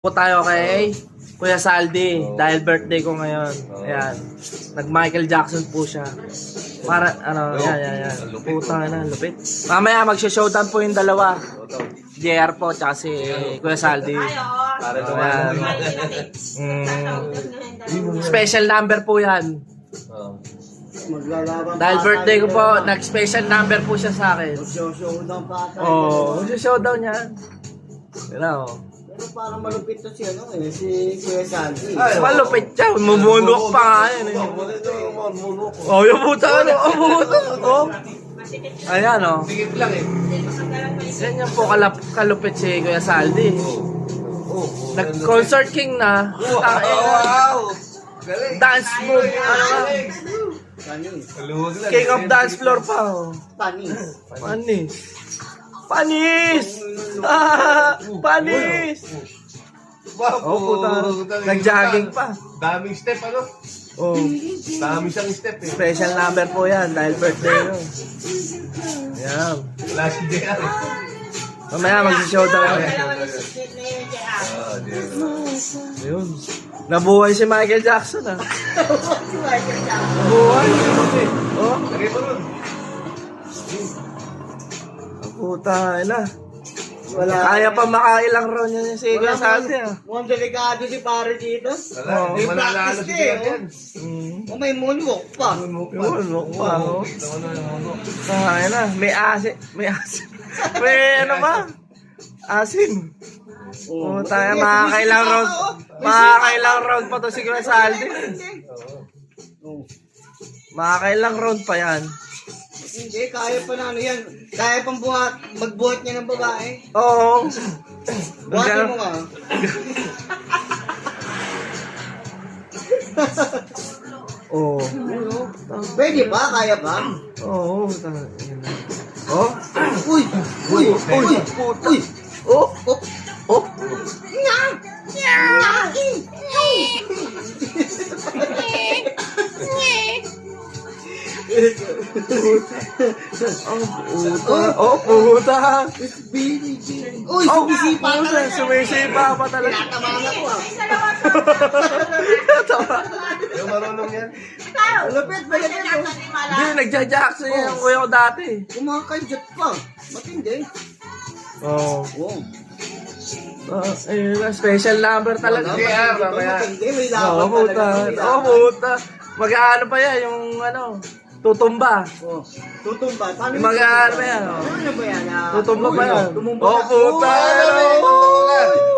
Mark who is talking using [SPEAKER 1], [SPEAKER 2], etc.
[SPEAKER 1] Po tayo kay Kuya Saldi dahil birthday ko ngayon. Ayan. Nag-Michael Jackson po siya. Para yan. Puta na, lupit. Mamaya magsho-showdown po yung dalawa. JR po tsaka si Kuya Saldi. Ayan. Special number po yan. Dahil birthday ko po, nag-special number po siya sa akin. Mag-showdown yan. Yan o.
[SPEAKER 2] Pero parang malupit to si si Kuya Sandy.
[SPEAKER 1] Malupit siya, mumunok pa nga yan eh. Oh, yung puta ano, Ayan oh.
[SPEAKER 3] Sigit lang eh.
[SPEAKER 1] Yan yung po kalupit si Kuya Saldi. Nag-concert king na.
[SPEAKER 3] Wow! Galing!
[SPEAKER 1] Dance move. Ano nga?
[SPEAKER 2] Panis.
[SPEAKER 3] Kaluwag lang.
[SPEAKER 1] King of dance floor pa oh.
[SPEAKER 2] Panis.
[SPEAKER 1] Panis. Panis! Ah! Panis!
[SPEAKER 3] Wow!
[SPEAKER 1] Oh, puta. Nag-jogging pa.
[SPEAKER 3] Daming step ano?
[SPEAKER 1] Oh.
[SPEAKER 3] Dami siyang step eh.
[SPEAKER 1] Special number po yan dahil birthday nyo. Ayan.
[SPEAKER 3] Wala si JR eh.
[SPEAKER 1] Mamaya mag-showdown kami. Ayun. Nabuhay si Michael Jackson ah. Nabuhay. Oh.
[SPEAKER 3] Lagay mo nun.
[SPEAKER 1] Puta na. Kaya pa makailang round yan si Kuya Saldi ah.
[SPEAKER 2] Mukhang delikado si pare dito.
[SPEAKER 3] Wala, hindi mananalo si JR yan.
[SPEAKER 2] O may moonwalk pa.
[SPEAKER 1] Yun, pa oh. Kaya na. May asin. May ano ba? Asin. Oh, tayo makakailang round. Makakailang round pa to si Kuya Saldi. Makakailang round pa yan.
[SPEAKER 2] Hindi, kaya pa na yan. Kaya pang magbuhat niya ng babae.
[SPEAKER 1] Oo.
[SPEAKER 2] Buhatin mo nga.
[SPEAKER 1] Oo.
[SPEAKER 2] Pwede ba? Kaya ba?
[SPEAKER 1] Oo. Oh.
[SPEAKER 2] Uy!
[SPEAKER 1] Oh. Oh. Oh, puta.
[SPEAKER 2] Uy! Sumisipa ka
[SPEAKER 1] puta.
[SPEAKER 2] lang.
[SPEAKER 1] Sumisipa pa talaga.
[SPEAKER 2] Tatamaan ako ah.
[SPEAKER 3] Yung marunong yan.
[SPEAKER 2] Lupit ba yan?
[SPEAKER 1] Hindi, nagja-jackson yan ang kuya ko dati.
[SPEAKER 2] Kumakajot pa. Matindi.
[SPEAKER 1] Oo.
[SPEAKER 2] Oo.
[SPEAKER 1] Ayun na, special number talaga.
[SPEAKER 3] JR, mamaya.
[SPEAKER 2] Matindi. May
[SPEAKER 1] Oo,
[SPEAKER 2] laban
[SPEAKER 1] puta.
[SPEAKER 2] talaga. May
[SPEAKER 1] Oo,
[SPEAKER 2] laban.
[SPEAKER 1] puta. Mag-ano pa yan, yung ano, tutumba.
[SPEAKER 2] Oh. Tutumba. Paano
[SPEAKER 1] Mag-ano pa yan.
[SPEAKER 2] Ano ba yan?
[SPEAKER 1] Tutumba pa yan.
[SPEAKER 2] Tumumba
[SPEAKER 1] Oo,
[SPEAKER 2] na.
[SPEAKER 1] puta.
[SPEAKER 3] Oo,